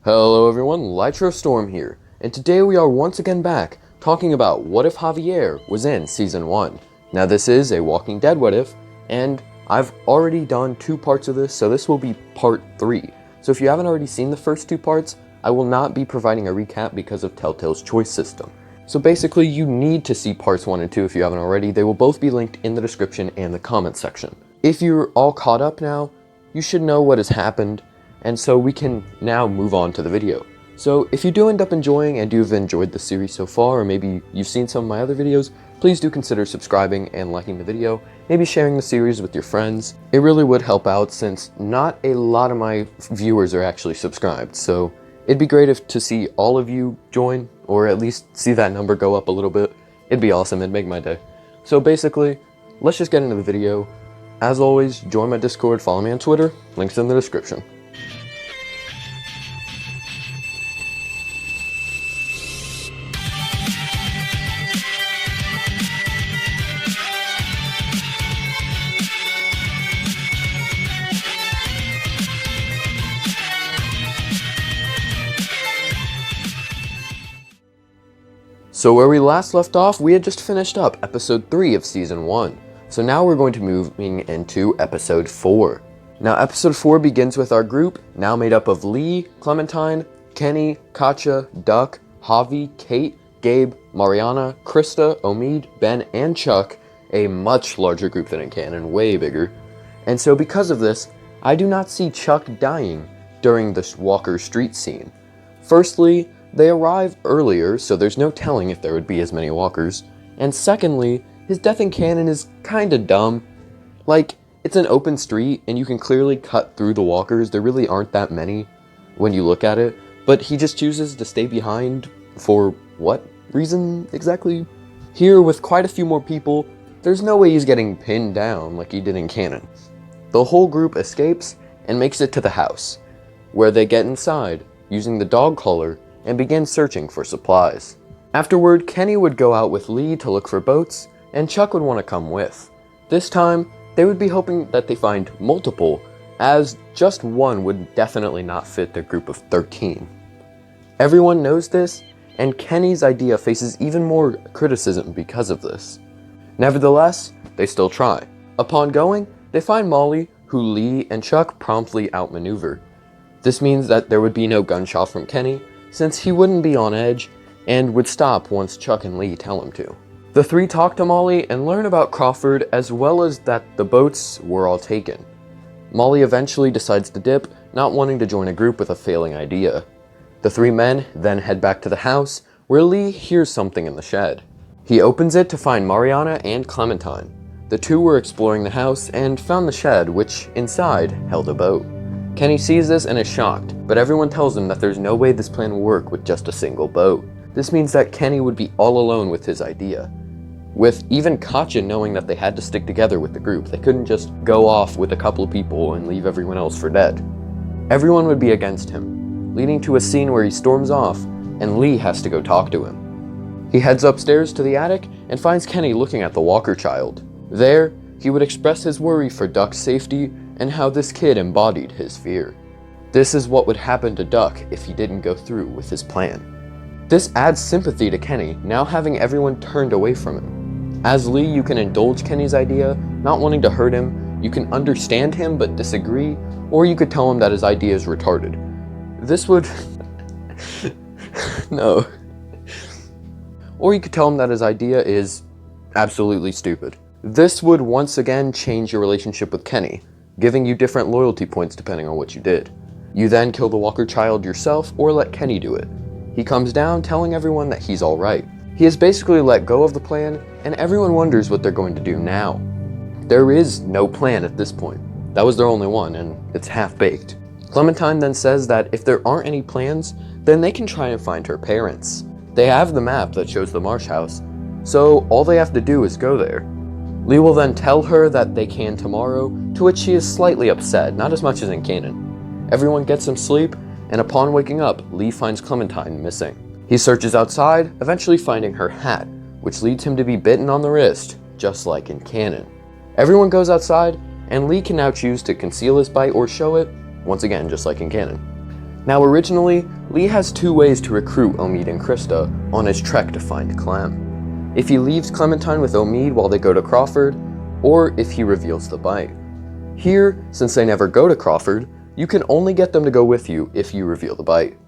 Hello everyone, Lytro Storm here, and today we are once again back talking about What If Javier was in Season 1. Now this is a Walking Dead What If, and I've already done 2 parts of this, so this will be part 3. So if you haven't already seen the first 2 parts, I will not be providing a recap because of Telltale's choice system. So basically you need to see parts 1 and 2 if you haven't already. They will both be linked in the description and the comment section. If you're all caught up now, you should know what has happened, and so we can now move on to the video. So if you do end up enjoying and you've enjoyed the series so far, or maybe you've seen some of my other videos, please do consider subscribing and liking the video, maybe sharing the series with your friends. It really would help out since not a lot of my viewers are actually subscribed, so it'd be great to see all of you join, or at least see that number go up a little bit. It'd be awesome, it'd make my day. So basically, let's just get into the video. As always, join my Discord, follow me on Twitter, links in the description. So where we last left off, we had just finished up episode 3 of season 1. So now we're going to moving into episode 4. Now episode 4 begins with our group, now made up of Lee, Clementine, Kenny, Katja, Duck, Javi, Kate, Gabe, Mariana, Krista, Omid, Ben, and Chuck, a much larger group than in canon, way bigger. And so because of this, I do not see Chuck dying during this Walker Street scene. Firstly, they arrive earlier, so there's no telling if there would be as many walkers. And secondly, his death in canon is kinda dumb. Like, it's an open street, and you can clearly cut through the walkers. There really aren't that many when you look at it. But he just chooses to stay behind for what reason exactly? Here, with quite a few more people, there's no way he's getting pinned down like he did in canon. The whole group escapes and makes it to the house, where they get inside, using the dog collar, and begin searching for supplies. Afterward, Kenny would go out with Lee to look for boats, and Chuck would want to come with. This time, they would be hoping that they find multiple, as just one would definitely not fit their group of 13. Everyone knows this, and Kenny's idea faces even more criticism because of this. Nevertheless, they still try. Upon going, they find Molly, who Lee and Chuck promptly outmaneuver. This means that there would be no gunshot from Kenny, since he wouldn't be on edge, and would stop once Chuck and Lee tell him to. The 3 talk to Molly and learn about Crawford, as well as that the boats were all taken. Molly eventually decides to dip, not wanting to join a group with a failing idea. The 3 men then head back to the house, where Lee hears something in the shed. He opens it to find Mariana and Clementine. The 2 were exploring the house and found the shed, which inside held a boat. Kenny sees this and is shocked, but everyone tells him that there's no way this plan will work with just a single boat. This means that Kenny would be all alone with his idea. With even Katja knowing that they had to stick together with the group, they couldn't just go off with a couple of people and leave everyone else for dead. Everyone would be against him, leading to a scene where he storms off, and Lee has to go talk to him. He heads upstairs to the attic and finds Kenny looking at the Walker child. There, he would express his worry for Duck's safety and how this kid embodied his fear. This is what would happen to Duck if he didn't go through with his plan. This adds sympathy to Kenny, now having everyone turned away from him. As Lee, you can indulge Kenny's idea, not wanting to hurt him, you can understand him but disagree, or you could tell him that his idea is retarded. This would... no. Or you could tell him that his idea is absolutely stupid. This would once again change your relationship with Kenny, giving you different loyalty points depending on what you did. You then kill the Walker child yourself or let Kenny do it. He comes down telling everyone that he's alright. He has basically let go of the plan, and everyone wonders what they're going to do now. There is no plan at this point. That was their only one, and it's half-baked. Clementine then says that if there aren't any plans, then they can try and find her parents. They have the map that shows the Marsh house, so all they have to do is go there. Lee will then tell her that they can tomorrow, to which she is slightly upset, not as much as in canon. Everyone gets some sleep, and upon waking up, Lee finds Clementine missing. He searches outside, eventually finding her hat, which leads him to be bitten on the wrist, just like in canon. Everyone goes outside, and Lee can now choose to conceal his bite or show it, once again just like in canon. Now originally, Lee has two ways to recruit Omid and Krista on his trek to find Clem. If he leaves Clementine with Omid while they go to Crawford, or if he reveals the bite. Here, since they never go to Crawford, you can only get them to go with you if you reveal the bite.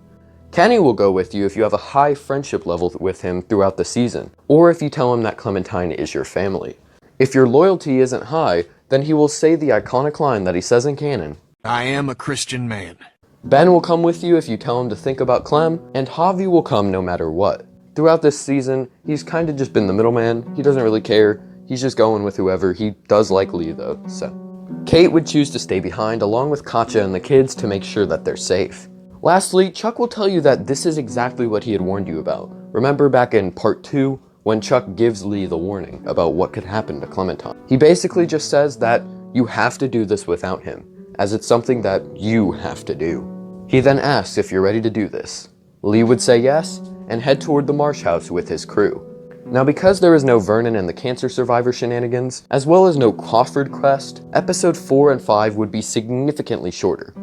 Kenny will go with you if you have a high friendship level with him throughout the season, or if you tell him that Clementine is your family. If your loyalty isn't high, then he will say the iconic line that he says in canon, "I am a Christian man." Ben will come with you if you tell him to think about Clem, and Javi will come no matter what. Throughout this season, he's kinda just been the middleman. He doesn't really care. He's just going with whoever. He does like Lee though, so. Kate would choose to stay behind along with Katja and the kids to make sure that they're safe. Lastly, Chuck will tell you that this is exactly what he had warned you about. Remember back in part 2 when Chuck gives Lee the warning about what could happen to Clementine. He basically just says that you have to do this without him, as it's something that you have to do. He then asks if you're ready to do this. Lee would say yes, and head toward the Marsh house with his crew. Now because there is no Vernon and the cancer survivor shenanigans, as well as no Crawford quest, episode 4 and 5 would be significantly shorter.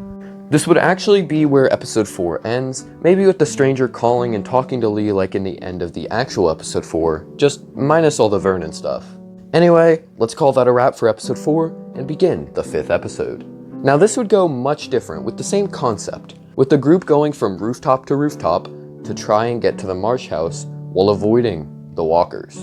This would actually be where episode 4 ends, maybe with the stranger calling and talking to Lee like in the end of the actual episode 4, just minus all the Vernon stuff. Anyway, let's call that a wrap for episode 4 and begin the 5th episode. Now this would go much different with the same concept, with the group going from rooftop to rooftop to try and get to the Marsh house while avoiding the walkers.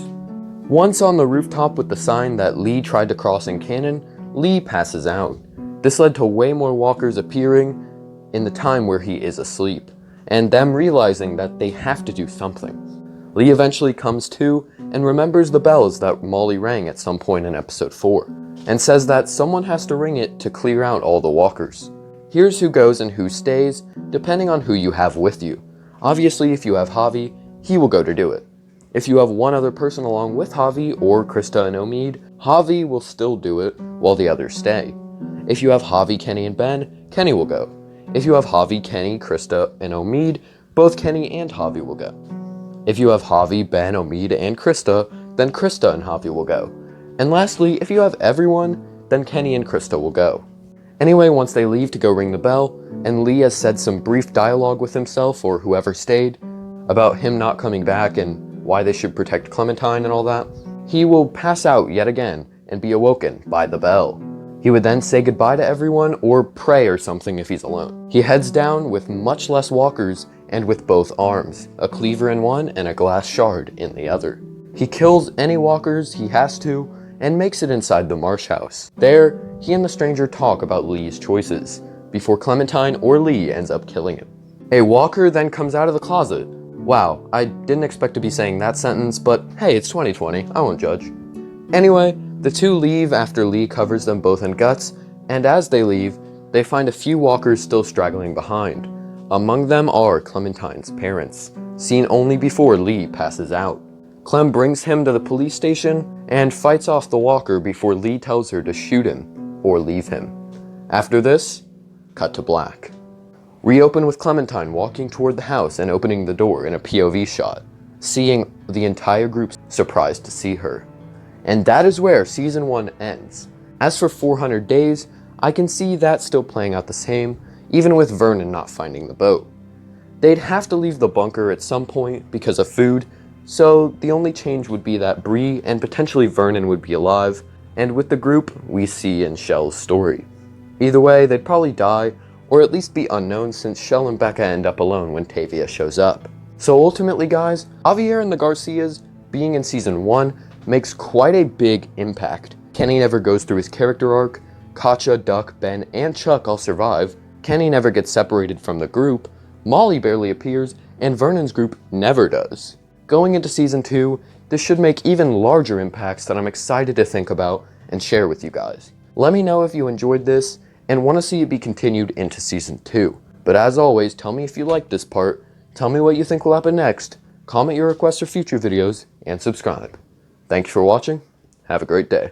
Once on the rooftop with the sign that Lee tried to cross in canon, Lee passes out. This led to way more walkers appearing in the time where he is asleep, and them realizing that they have to do something. Lee eventually comes to and remembers the bells that Molly rang at some point in episode 4, and says that someone has to ring it to clear out all the walkers. Here's who goes and who stays, depending on who you have with you. Obviously, if you have Javi, he will go to do it. If you have one other person along with Javi or Krista and Omid, Javi will still do it while the others stay. If you have Javi, Kenny, and Ben, Kenny will go. If you have Javi, Kenny, Krista, and Omid, both Kenny and Javi will go. If you have Javi, Ben, Omid, and Krista, then Krista and Javi will go. And lastly, if you have everyone, then Kenny and Krista will go. Anyway, once they leave to go ring the bell, and Lee has said some brief dialogue with himself or whoever stayed, about him not coming back and why they should protect Clementine and all that, he will pass out yet again and be awoken by the bell. He would then say goodbye to everyone or pray or something if he's alone. He heads down with much less walkers and with both arms, a cleaver in one and a glass shard in the other. He kills any walkers he has to and makes it inside the Marsh house. There, he and the stranger talk about Lee's choices, before Clementine or Lee ends up killing him. A walker then comes out of the closet. Wow, I didn't expect to be saying that sentence, but hey, it's 2020, I won't judge. Anyway, the two leave after Lee covers them both in guts, and as they leave, they find a few walkers still straggling behind. Among them are Clementine's parents, seen only before Lee passes out. Clem brings him to the police station and fights off the walker before Lee tells her to shoot him or leave him. After this, cut to black. Reopen with Clementine walking toward the house and opening the door in a POV shot, seeing the entire group surprised to see her. And that is where season 1 ends. As for 400 days, I can see that still playing out the same, even with Vernon not finding the boat. They'd have to leave the bunker at some point because of food, so the only change would be that Bree and potentially Vernon would be alive, and with the group we see in Shell's story. Either way, they'd probably die, or at least be unknown since Shell and Becca end up alone when Tavia shows up. So ultimately guys, Javier and the Garcias being in season 1 makes quite a big impact. Kenny never goes through his character arc, Katja, Duck, Ben, and Chuck all survive, Kenny never gets separated from the group, Molly barely appears, and Vernon's group never does. Going into season 2, this should make even larger impacts that I'm excited to think about and share with you guys. Let me know if you enjoyed this and want to see it be continued into season 2. But as always, tell me if you liked this part, tell me what you think will happen next, comment your requests for future videos, and subscribe. Thank you for watching. Have a great day.